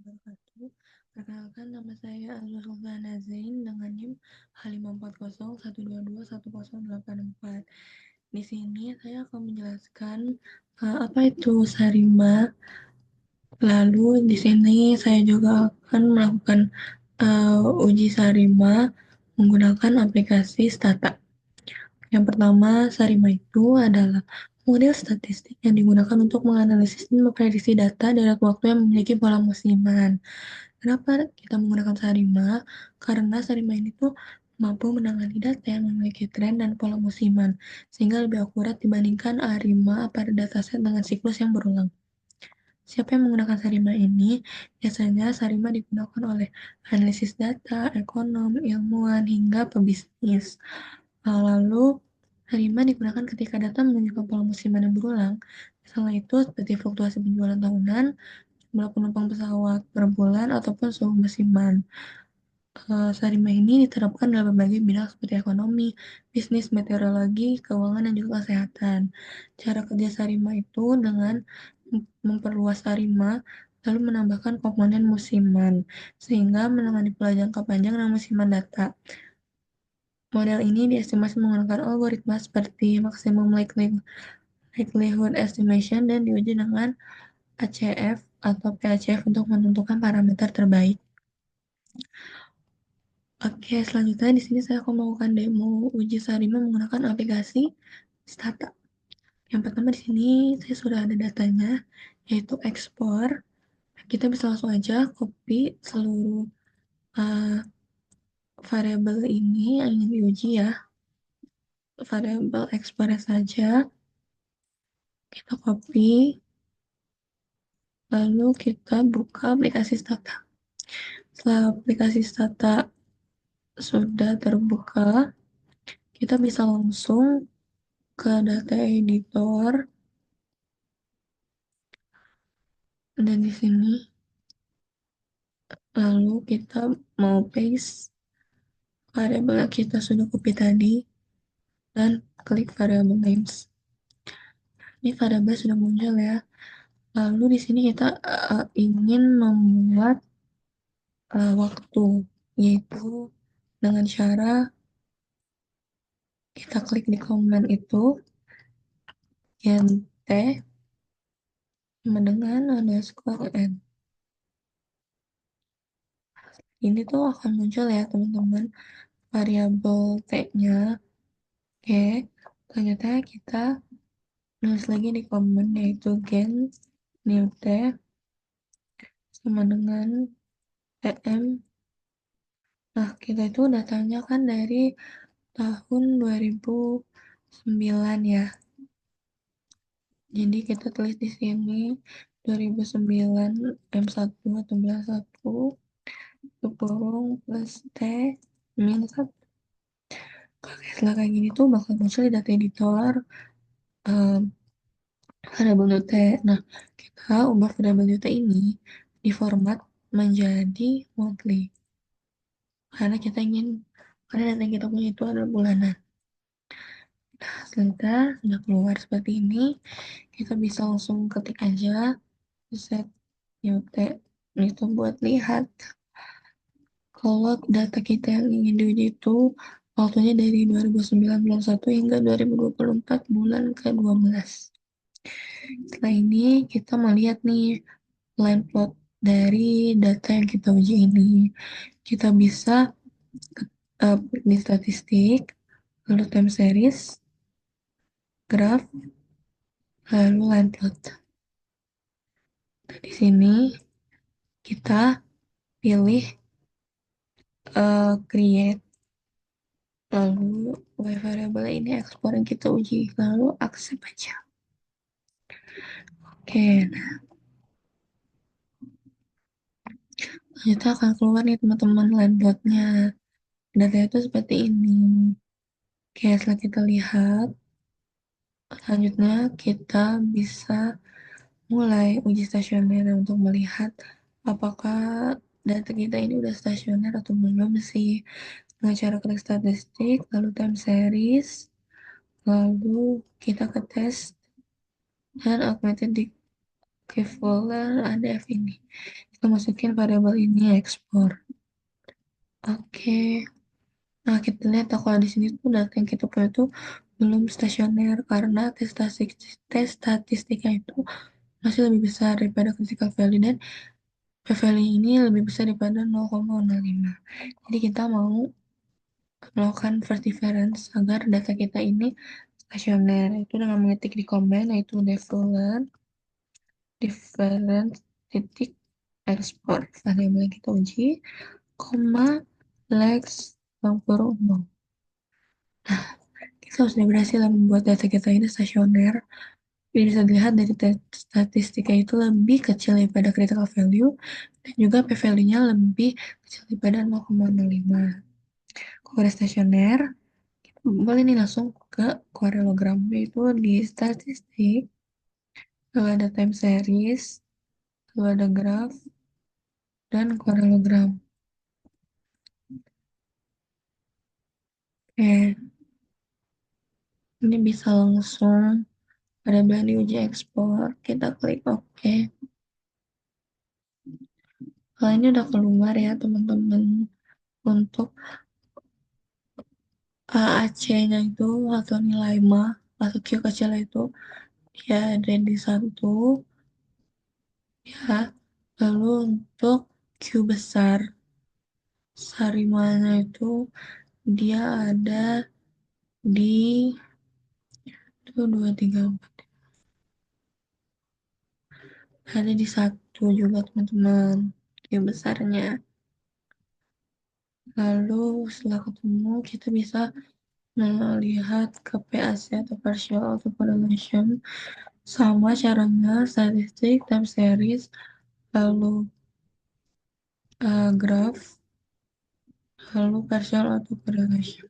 wabarakatuh. Perkenalkan, nama saya Azwar Sultana Zain dengan NIM H54012210884. Di sini saya akan menjelaskan apa itu Sarima. Lalu di sini saya juga akan melakukan uji Sarima menggunakan aplikasi Stata. Yang pertama, Sarima itu adalah model statistik yang digunakan untuk menganalisis dan memprediksi data dari waktu yang memiliki pola musiman. Kenapa kita menggunakan Sarima? Karena Sarima ini tuh mampu menangani data yang memiliki tren dan pola musiman, sehingga lebih akurat dibandingkan ARIMA pada dataset dengan siklus yang berulang. Siapa yang menggunakan Sarima ini? Biasanya Sarima digunakan oleh analisis data, ekonom, ilmuwan, hingga pebisnis. Lalu, Sarima digunakan ketika data menunjukkan pola musiman yang berulang. Misalnya itu seperti fluktuasi penjualan tahunan, jumlah penumpang pesawat per bulan, ataupun suhu musiman. Sarima ini diterapkan dalam berbagai bidang seperti ekonomi, bisnis, meteorologi, keuangan, dan juga kesehatan. Cara kerja Sarima itu dengan memperluas Sarima, lalu menambahkan komponen musiman, sehingga menangani pola jangka panjang dan musiman data. Model ini diestimasi menggunakan algoritma seperti maximum likelihood estimation dan diuji dengan ACF atau PACF untuk menentukan parameter terbaik. Oke, selanjutnya di sini saya akan melakukan demo uji Sarima menggunakan aplikasi Stata. Yang pertama di sini saya sudah ada datanya, yaitu ekspor. Kita bisa langsung aja copy seluruh uh, variabel ini yang ingin diuji ya. Variabel ekspornya saja kita copy, lalu kita buka aplikasi Stata. Setelah aplikasi Stata sudah terbuka, kita bisa langsung ke data editor. Dan di sini lalu kita mau paste variabel yang kita sudah copy tadi dan klik variabel names. Ini variabel sudah muncul ya. Lalu di sini kita ingin membuat waktu, yaitu dengan cara kita klik di command itu int sama dengan underscore n. Ini tuh akan muncul ya teman-teman variabel t-nya. Oke, selanjutnya kita nulis lagi di command yaitu gen new t sama dengan tm. Nah, kita itu datanya kan dari tahun 2009 ya. Jadi kita tulis di sini 2009 M1 atau belas 1 kurung plus T minus 1. Oke, setelah kayak gini tuh bakal muncul di data editor variabel new T. Nah, kita ubah variabel new T ini di format menjadi monthly. Karena data yang kita punya itu adalah bulanan. Nah, setelah sudah keluar seperti ini, kita bisa langsung ketik aja set UT itu buat lihat kalau data kita yang ingin diuji itu waktunya dari 2091 hingga 2024 bulan ke-12. Setelah ini kita melihat nih line plot dari data yang kita uji ini. Kita bisa di statistik, lalu time series, graph, lalu line plot. Nah, di sini kita pilih create, lalu variable ini ekspor yang kita uji, lalu accept aja. Oke, nah kita akan keluar nih teman-teman line plotnya. Data itu seperti ini. Oke, setelah kita lihat, selanjutnya kita bisa mulai uji stasioner untuk melihat apakah data kita ini udah stasioner atau belum sih. Dengan cara klik statistik, lalu time series, lalu kita ke tes dan augmented equivalent ADF ini. Kita masukin variabel ini ekspor. Oke. Nah, kita lihat kalau di sini tuh data yang kita punya tuh belum stasioner karena tes statistika itu masih lebih besar daripada critical value dan p-value ini lebih besar daripada 0,05. Jadi kita mau melakukan first difference agar data kita ini stasioner. Itu dengan mengetik di command yaitu difference titik ekspor. Variabel yang kita uji, koma, lex, kurung nol. Kita sudah berhasil membuat data kita ini stasioner. Ini bisa dilihat dari statistika itu lebih kecil daripada critical value dan juga p-value-nya lebih kecil daripada 0,05. Kalau udah stasioner, boleh nih langsung ke parallelogram, yaitu di statistik, lalu ada time series, lalu ada graph, dan parallelogram. Oke, ini bisa langsung pada bulan diuji ekspor. Kita klik OK. Kalau ini udah keluar ya teman-teman. Untuk AC-nya itu atau nilai ma atau Q kecil itu ya ada di satu ya. Lalu untuk Q besar Sarimanya itu dia ada di itu 2, 3, 4, ada di satu juga teman-teman Q besarnya. Lalu setelah ketemu kita bisa melihat ke PAC atau partial auto correlation. Sama caranya statistik time series, lalu graph, lalu partial auto correlation.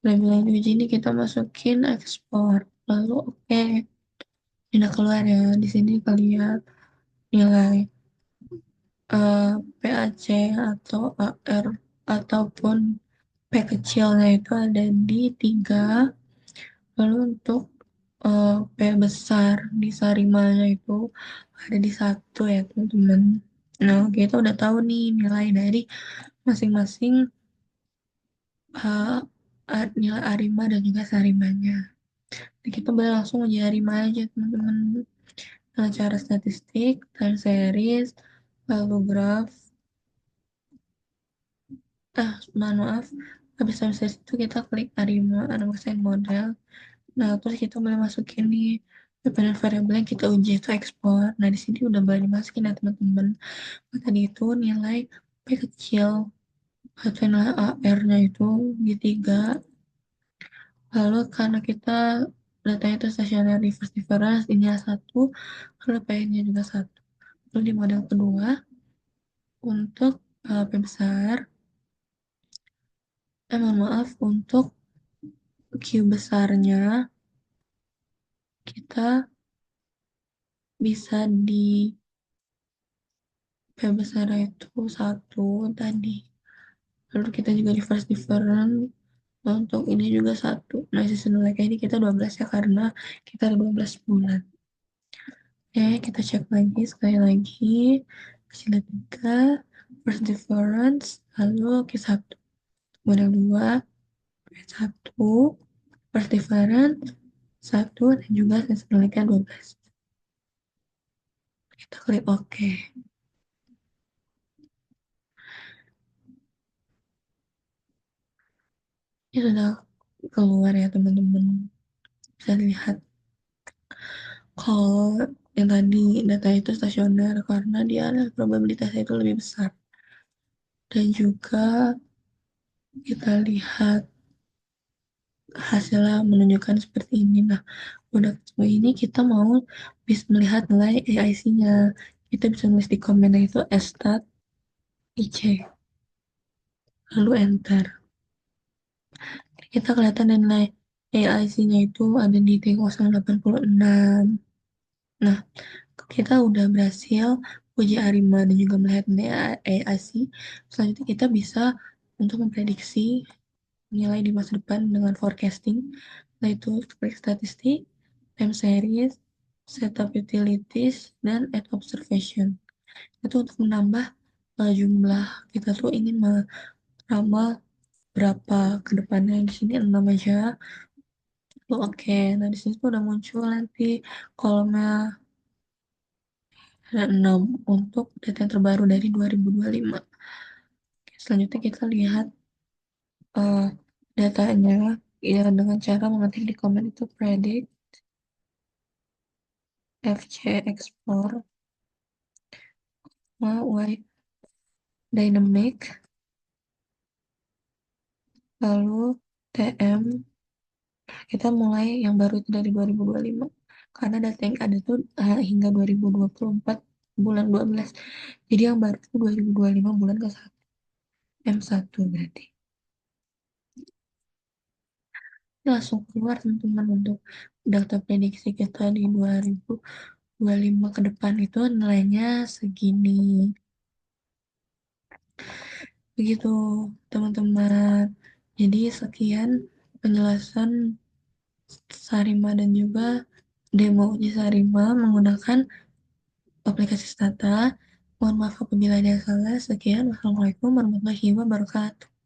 Label yang diuji ini kita masukin ekspor, lalu oke. Udah keluar ya. Di sini kita lihat nilai PAC atau AR ataupun P kecilnya itu ada di 3. Lalu untuk P besar di Sarimanya itu ada di 1 ya teman-teman. Nah, kita udah tahu nih nilai dari masing-masing nilai Arima dan juga Sarimanya. Nah, kita boleh langsung uji Arima aja teman-teman. Dengan cara statistik, time series, lalu graph. Maaf. Habis time series itu kita klik Arima, Unboxing model. Nah, terus kita boleh masukin nih dependent variable yang kita uji itu ekspor. Nah, di sini udah boleh dimasukin ya teman-teman. Nah, tadi itu nilai P kecil atau nilai AR-nya itu di 3. Lalu karena kita datanya itu stasioner reverse difference, ini satu, lalu P-nya juga satu. Lalu di model kedua, untuk P besar, mohon maaf, untuk Q besarnya, kita bisa di P besar itu satu tadi. Lalu kita juga reverse difference, untuk ini juga satu. Nah, season like ini kita 12 ya, karena kita ada 12 bulan. Oke, kita cek lagi sekali lagi. Sila 3, first difference, lalu Q1. Model 2, Q1, first difference, 1, dan juga season like 12. Kita klik OK. Ini sudah keluar ya teman-teman. Bisa dilihat kalau yang tadi data itu stasioner karena dia ada probabilitasnya itu lebih besar. Dan juga kita lihat hasilnya menunjukkan seperti ini. Nah, udah ketemu ini kita mau bisa melihat nilai AIC-nya. Kita bisa nulis di komen itu stat IC, lalu enter. Kita kelihatan nilai AIC-nya itu ada di 3,86. Nah, kita udah berhasil uji ARIMA dan juga melihat nilai AIC. Selanjutnya kita bisa untuk memprediksi nilai di masa depan dengan forecasting, yaitu statistik, time series, setup utilities, dan add observation. Itu untuk menambah jumlah kita tuh ingin meramal berapa ke depannya. Di sini 6 aja. Tuh oke. Nah, di sini tuh udah muncul nanti kolomnya ada 6 untuk data yang terbaru dari 2025. Oke, selanjutnya kita lihat eh, datanya ya dengan cara memetik di komen itu predict fc explore y dynamic lalu tm. Kita mulai yang baru itu dari 2025 karena data yang ada tuh hingga 2024 bulan 12. Jadi yang baru itu 2025 bulan ke 1 M1 berarti. Langsung keluar teman-teman untuk data prediksi kita di 2025 ke depan itu nilainya segini. Begitu teman-teman. Jadi sekian penjelasan Sarima dan juga demo uji Sarima menggunakan aplikasi Stata. Mohon maaf apabila ada yang salah. Sekian. Wassalamualaikum warahmatullahi wabarakatuh.